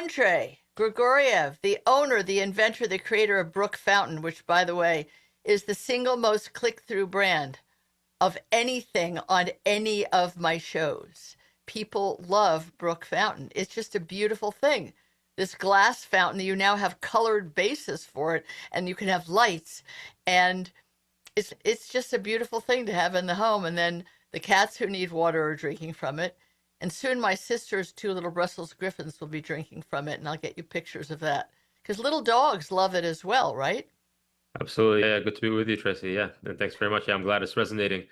Andrey Grigoriev, the owner, the inventor, the creator of Brook Fountain, which, by the way, is the single most click-through brand of anything on any of my shows. People love Brook Fountain. It's just a beautiful thing. This glass fountain, you now have colored bases for it, and you can have lights, and it's just a beautiful thing to have in the home. And then the cats who need water are drinking from it. And soon my sister's two little Brussels Griffins will be drinking from it, and I'll get you pictures of that. Because little dogs love it as well, right? Absolutely. Yeah, good to be with you, Tracy. Yeah, and thanks very much. Yeah, I'm glad it's resonating.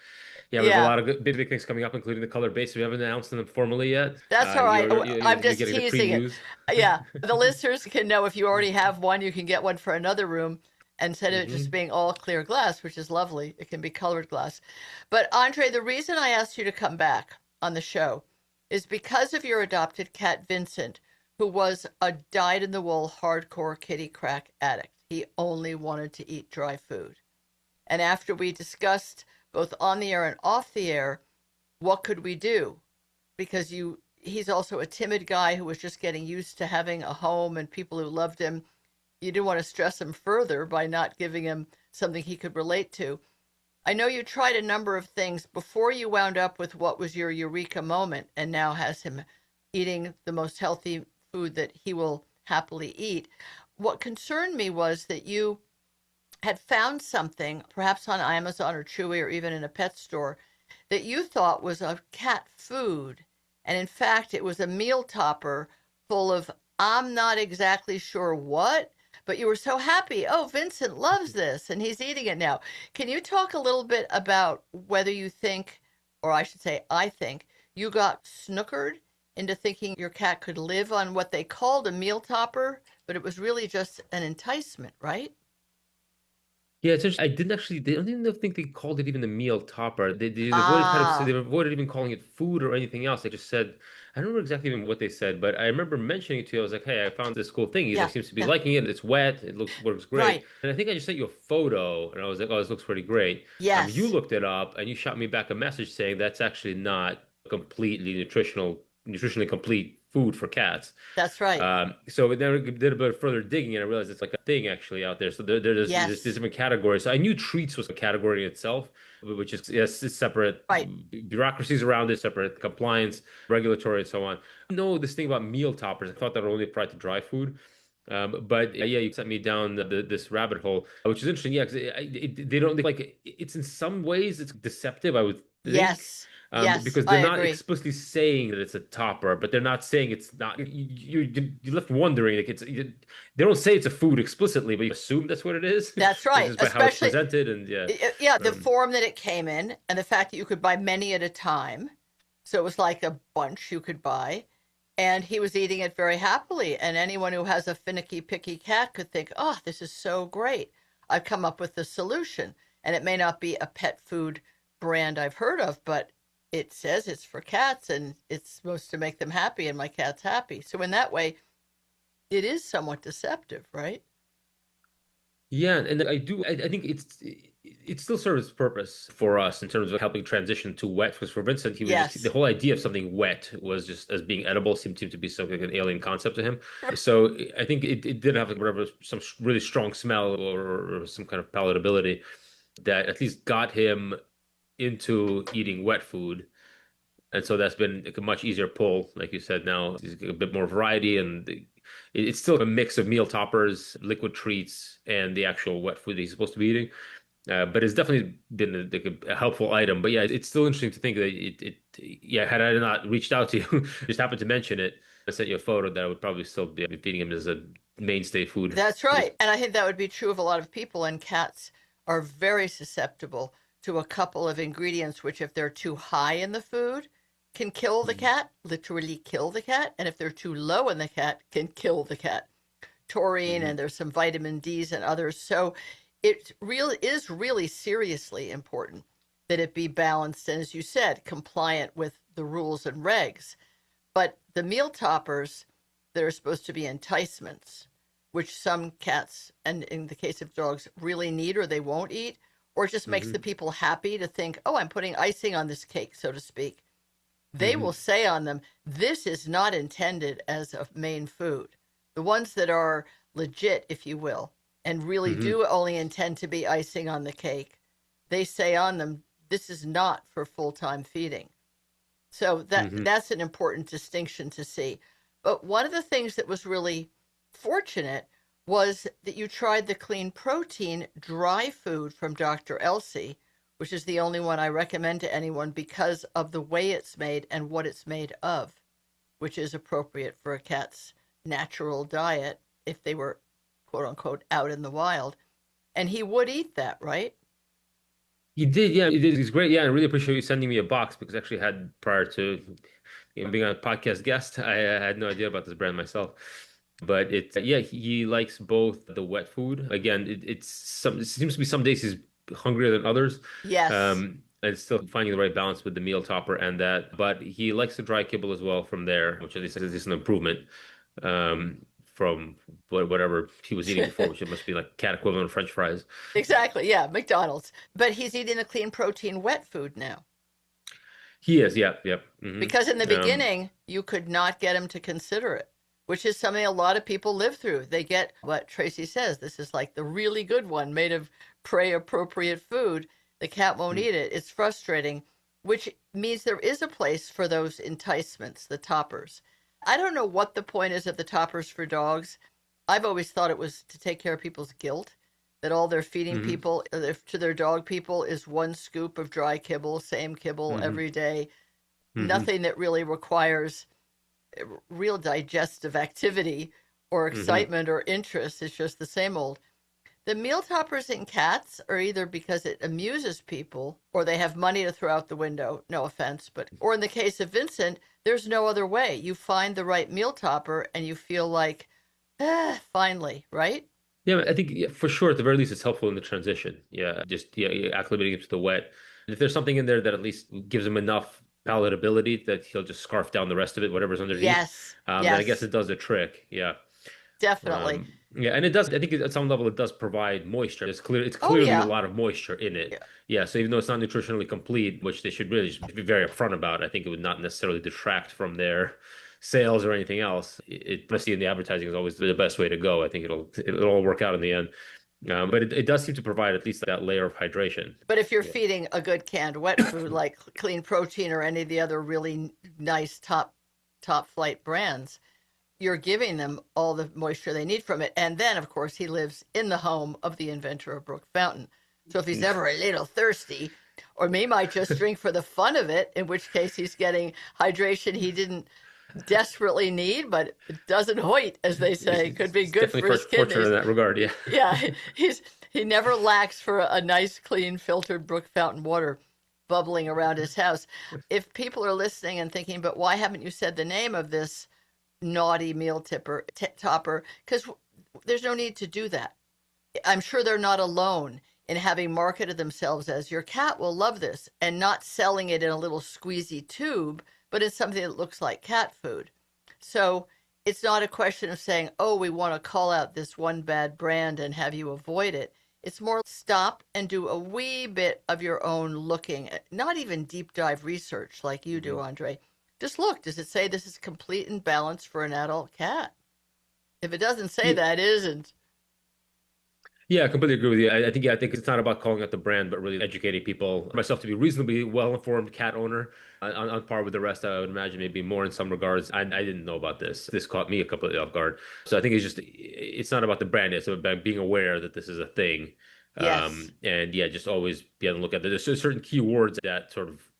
Yeah, we have a Yeah, lot of big things coming up, including the color base. We haven't announced them formally yet. that's all right. You're I'm gonna be just getting the teasing it. previews. Yeah, the listeners can know if you already have one, you can get one for another room instead of it just Hmm. being all clear glass, which is lovely. It can be colored glass. But Andre, the reason I asked you to come back on the show is because of your adopted cat, Vincent, who was a dyed-in-the-wool hardcore kitty crack addict. He only wanted to eat dry food. And after we discussed both on the air and off the air, what could we do? Because he's also a timid guy who was just getting used to having a home and people who loved him. You didn't want to stress him further by not giving him something he could relate to. I know you tried a number of things before you wound up with what was your eureka moment and now has him eating the most healthy food that he will happily eat. What concerned me was that you had found something, perhaps on Amazon or Chewy or even in a pet store, that you thought was a cat food. And in fact, it was a meal topper full of, I'm not exactly sure what, but you were so happy. Oh, Vincent loves this and he's eating it now. Can you talk a little bit about whether you think, or I should say, I think, you got snookered into thinking your cat could live on what they called a meal topper, but it was really just an enticement, right? Yeah, it's interesting. I didn't actually. They don't even think they called it even the meal topper. They avoided kind of. So they Ah, avoided even calling it food or anything else. They just said, I don't remember exactly even what they said, but I remember mentioning it to you. I was like, hey, I found this cool thing. He like yeah, seems to be yeah, liking it. It's wet. Works great. right. And I think I just sent you a photo, and I was like, oh, this looks pretty great. You Yes, looked it up, and you shot me back a message saying that's actually not completely nutritionally complete food for cats. that's right. So then we did a bit of further digging, and I realized it's like a thing actually out there. So there's Yes, different categories. So I knew treats was a category in itself, which is yes, it's separate right. bureaucracies around it, separate compliance, regulatory, and so on. No, this thing about meal toppers, I thought that only applied to dry food. But yeah, you sent me down this rabbit hole, which is interesting. Yeah, because they don't like it's in some ways it's deceptive, I would think, Yes, yes, because I they're not agree. explicitly saying that it's a topper, but they're not saying it's not. You're left wondering like they don't say it's a food explicitly, but you assume that's what it is, That's right. just by how it's Especially, presented and yeah. yeah, the Um, form that it came in and the fact that you could buy many at a time. So it was like a bunch you could buy. And he was eating it very happily. And anyone who has a finicky, picky cat could think, oh, this is so great. I've come up with the solution. And it may not be a pet food brand I've heard of, but it says it's for cats and it's supposed to make them happy, and my cat's happy. So, in that way, it is somewhat deceptive, right? Yeah, and I think it still serves its purpose for us in terms of helping transition to wet. Because for Vincent, he was just the Yes. whole idea of something wet was just as being edible seemed to be something like an alien concept to him. So I think it did have like whatever some really strong smell or some kind of palatability that at least got him into eating wet food. And so that's been like a much easier pull, like you said. Now there's a bit more variety, and it's still a mix of meal toppers, liquid treats, and the actual wet food that he's supposed to be eating. But it's definitely been like a helpful item. But yeah, it's still interesting to think that yeah, had I not reached out to you, just happened to mention it, I sent you a photo that I would probably still be feeding him as a mainstay food. That's right. And I think that would be true of a lot of people. And cats are very susceptible to a couple of ingredients, which, if they're too high in the food, can kill the Mhm. cat, literally kill the cat. And if they're too low in the cat, can kill the cat. Taurine, Mhm. and there's some vitamin D's and others. So it really is really seriously important that it be balanced and, as you said, compliant with the rules and regs. But the meal toppers that are supposed to be enticements, which some cats, and in the case of dogs, really need or they won't eat, or it just makes the Mhm. people happy to think, oh, I'm putting icing on this cake, so to speak. They will Mhm. say on them, this is not intended as a main food. the ones that are legit, if you will, and really Hmm. do only intend to be icing on the cake, they say on them, this is not for full-time feeding. So Hmm. that's an important distinction to see. But one of the things that was really fortunate was that you tried the CleanProtein dry food from Dr. Elsie, which is the only one I recommend to anyone because of the way it's made and what it's made of, which is appropriate for a cat's natural diet if they were quote unquote out in the wild. And he would eat that, right? He did, yeah, he did. He's great. Yeah, I really appreciate you sending me a box because I actually had prior to being a podcast guest, I had no idea about this brand myself. But it's yeah, he likes both the wet food. Again, it seems to be some days he's hungrier than others. Yes. And still finding the right balance with the meal topper and that. But he likes the dry kibble as well from there, which at least is an improvement from whatever he was eating before, which it must be like cat equivalent of French fries. Exactly. Yeah, McDonald's. But he's eating the CleanProtein wet food now. He is, yeah, yep. Because in the Um, beginning, you could not get him to consider it, which is something a lot of people live through. They get what Tracy says. This is like the really good one made of prey appropriate food. The cat won't eat it. It's frustrating, which means there is a place for those enticements, the toppers. I don't know what the point is of the toppers for dogs. I've always thought it was to take care of people's guilt, that all they're feeding hmm people to their dog people is one scoop of dry kibble, same kibble hmm every day, hmm nothing that really requires real digestive activity or hmm excitement or interest. It's just the same old. The meal toppers in cats are either because it amuses people or they have money to throw out the window, no offense, but, or in the case of Vincent, there's no other way. You find the right meal topper and you feel like, finally, right? Yeah, I think yeah, for sure, at the very least, it's helpful in the transition. Yeah, just yeah, acclimating him to the wet. And if there's something in there that at least gives him enough palatability that he'll just scarf down the rest of it, whatever's underneath, Yes, then I guess yes, it does the trick. Yeah. definitely. Yeah, and it does. I think at some level it does provide moisture. It's Oh, clearly a yeah. lot of moisture in it. Yeah. Yeah, so even though it's not nutritionally complete, which they should really just be very upfront about, I think it would not necessarily detract from their sales or anything else. Honestly, in the advertising is always the best way to go. I think it'll all work out in the end. But it does seem to provide at least that layer of hydration. But if you're Yeah. feeding a good canned wet food like CleanProtein or any of the other really nice top flight brands, you're giving them all the moisture they need from it. And then, of course, he lives in the home of the inventor of Brook Fountain. So if he's ever a little thirsty, or he might just drink for the fun of it, in which case he's getting hydration he didn't desperately need, but it doesn't hoit, as they say. Could be It's good definitely for his fortunate in kidneys. that regard. Yeah. Yeah, he never lacks for a nice, clean, filtered brook fountain water bubbling around his house. If people are listening and thinking, but why haven't you said the name of this naughty meal topper? Because there's no need to do that. I'm sure they're not alone in having marketed themselves as your cat will love this and not selling it in a little squeezy tube, but in something that looks like cat food. So it's not a question of saying, oh, we want to call out this one bad brand and have you avoid it. It's more stop and do a wee bit of your own looking, not even deep dive research like you do, Mhm. Andre. Just look, does it say this is complete and balanced for an adult cat? If it doesn't say Yeah. that, it isn't. Yeah, I completely agree with you. I think it's not about calling out the brand, but really educating people, myself to be reasonably well-informed cat owner, on par with the rest. I would imagine maybe more in some regards. I didn't know about this. This caught me completely off guard. So I think it's not about the brand. It's about being aware that this is a thing. Yes. And yeah, just always be on the lookout. There's certain keywords that sort of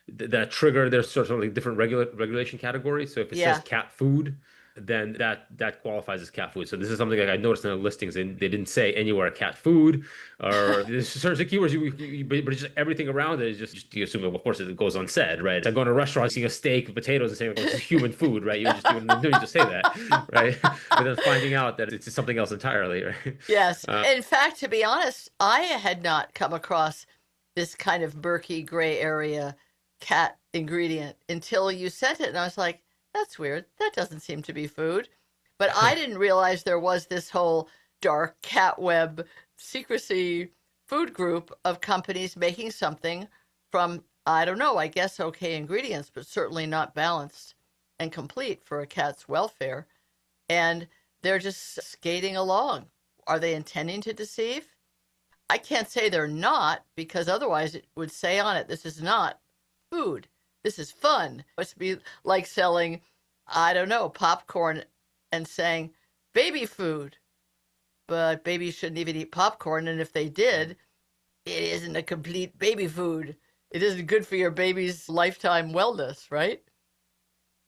that trigger there's sort of like different regulation categories. So if it says Yeah. cat food, then that qualifies as cat food. So this is something like I noticed in the listings, and they didn't say anywhere cat food or there's certain keywords, but just everything around it is just you assume, of course, it goes unsaid, right? It's like going to a restaurant, seeing a steak, potatoes, and saying, "Oh, this is human food," right? You don't need to say that, right? But then finding out that it's something else entirely, right? Yes. Uh, In fact, to be honest, I had not come across this kind of murky gray area cat ingredient until you sent it. And I was like, that's weird. That doesn't seem to be food. But I didn't realize there was this whole dark cat web secrecy food group of companies making something from, I don't know, I guess okay ingredients, but certainly not balanced and complete for a cat's welfare. And They're just skating along. Are they intending to deceive? I can't say they're not, because otherwise it would say on it, this is not food. This is fun. It's be like selling, I don't know, popcorn and saying baby food. But babies shouldn't even eat popcorn. And if they did, it isn't a complete baby food. It isn't good for your baby's lifetime wellness, right?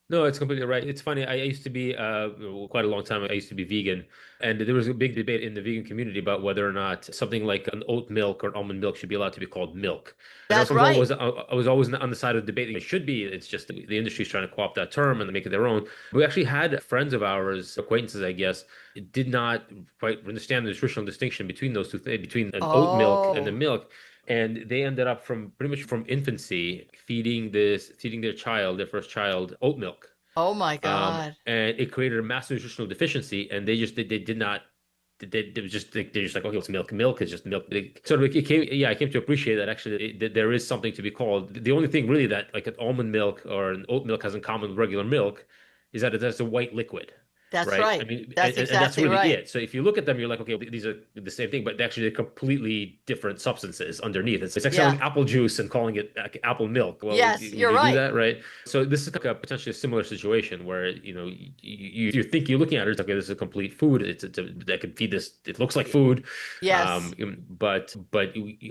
No, it's completely right. It's funny. I used to be quite a long time. I used to be vegan, and there was a big debate in the vegan community about whether or not something like an oat milk or an almond milk should be allowed to be called milk. And That's right. I was always on the side of the debate. It should be. It's just the industry's trying to co-opt that term and make it their own. We actually had friends of ours, acquaintances, I guess, did not quite understand the nutritional distinction between those two things, between an oat milk and the Oh, milk. And they ended up from pretty much from infancy feeding their child, their first child, oat milk. oh my God. And it created a massive nutritional deficiency, and they did not. They was just they're just like, okay, it's milk. Milk is just milk. Sort of it came. Yeah, I came to appreciate that actually that there is something to be called. The only thing really that like an almond milk or an oat milk has in common with regular milk is that it has a white liquid, That's right? I right. mean, That's and that's exactly really right. it. So if you look at them, you're like, okay, these are the same thing, but actually they're completely different substances underneath. It's like Yeah. selling apple juice and calling it like apple milk. Well, would Yes, you're you do right. that, right? So this is like a potentially a similar situation where you think you're looking at it, it's okay, this is a complete food. That can feed this. It looks like food, Yes. but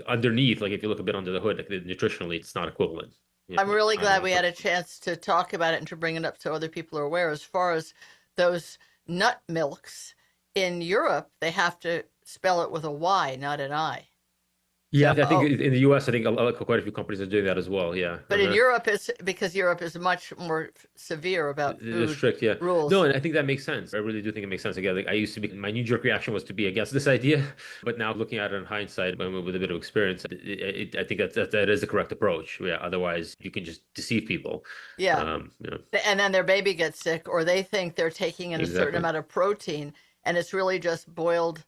underneath, like if you look a bit under the hood, like, nutritionally, it's not equivalent. I'm really I don't glad know. we had a chance to talk about it and to bring it up so other people are aware. As far as those nut milks in Europe, they have to spell it with a Y, not an I. Yeah, So, I think oh, in the US, I think quite a few companies are doing that as well. Yeah. but in Europe, it's because Europe is much more severe about They're food strict, yeah. No, rules. and I think that makes sense. I really do think it makes sense. Again, like I used to be, my knee-jerk reaction was to be against this idea, but now looking at it in hindsight, with a bit of experience, I think that is the correct approach. Yeah, otherwise you can just deceive people. Yeah. You know, And then their baby gets sick, or they think they're taking in a certain exactly. amount of protein, and it's really just boiled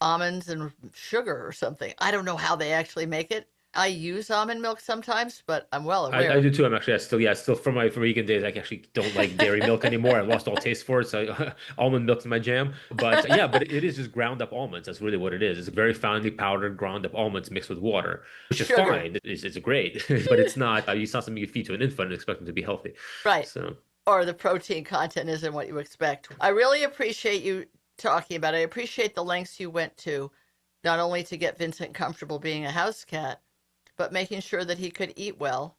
almonds and sugar or something. I don't know how they actually make it. I use almond milk sometimes, but I'm well I aware. do too. I'm actually, I still, yeah, still from my from vegan days, I actually don't like dairy milk anymore. I lost all taste for it. So almond milk's my jam. But yeah, but it is just ground up almonds. That's really what it is. It's very finely powdered ground up almonds mixed with water, which is Sugar, fine. It's great, but it's not something you feed to an infant and expect them to be healthy. right. So Or the protein content isn't what you expect. I really appreciate you talking about it. I appreciate the lengths you went to, not only to get Vincent comfortable being a house cat, but making sure that he could eat well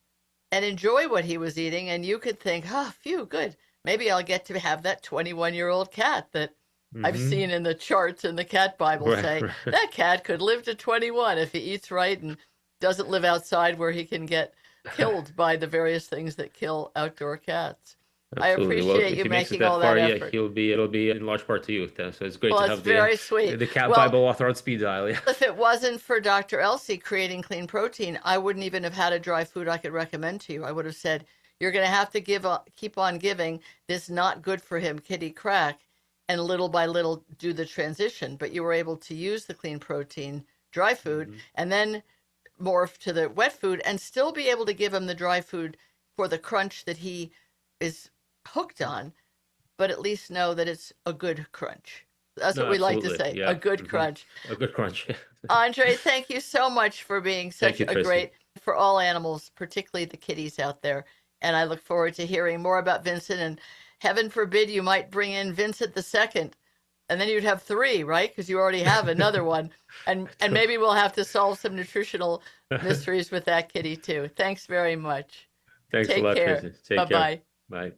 and enjoy what he was eating. And you could think, oh, phew, good. Maybe I'll get to have that 21-year-old cat that I've seen hmm in the charts in the cat Bible right, say right. that cat could live to 21 if he eats right and doesn't live outside where he can get killed by the various things that kill outdoor cats. I Absolutely. Well, appreciate if you he makes it making that all that far, yeah, effort. it'll be in large part to you. So it's great Well, to it's have very sweet. the cat Well, Bible author on speed dial. Yeah. if it wasn't for Dr. Elsie creating clean protein, I wouldn't even have had a dry food I could recommend to you. I would have said, you're going to have to keep on giving this not good for him kitty crack and little by little do the transition. But you were able to use the clean protein dry food hmm and then morph to the wet food and still be able to give him the dry food for the crunch that he is hooked on, but at least know that it's a good crunch. That's what No, we like to absolutely. say, a Yeah. good crunch. A good crunch. Andre, thank you so much for being Thank such you, a Tracy. great for all animals, particularly the kitties out there. And I look forward to hearing more about Vincent. And heaven forbid you might bring in Vincent the second, and then you'd have three, right? Because you already have another one. And maybe we'll have to solve some nutritional mysteries with that kitty too. Thanks very much. Thanks a Take lot, care. Tracy. Bye Take care. bye. Bye.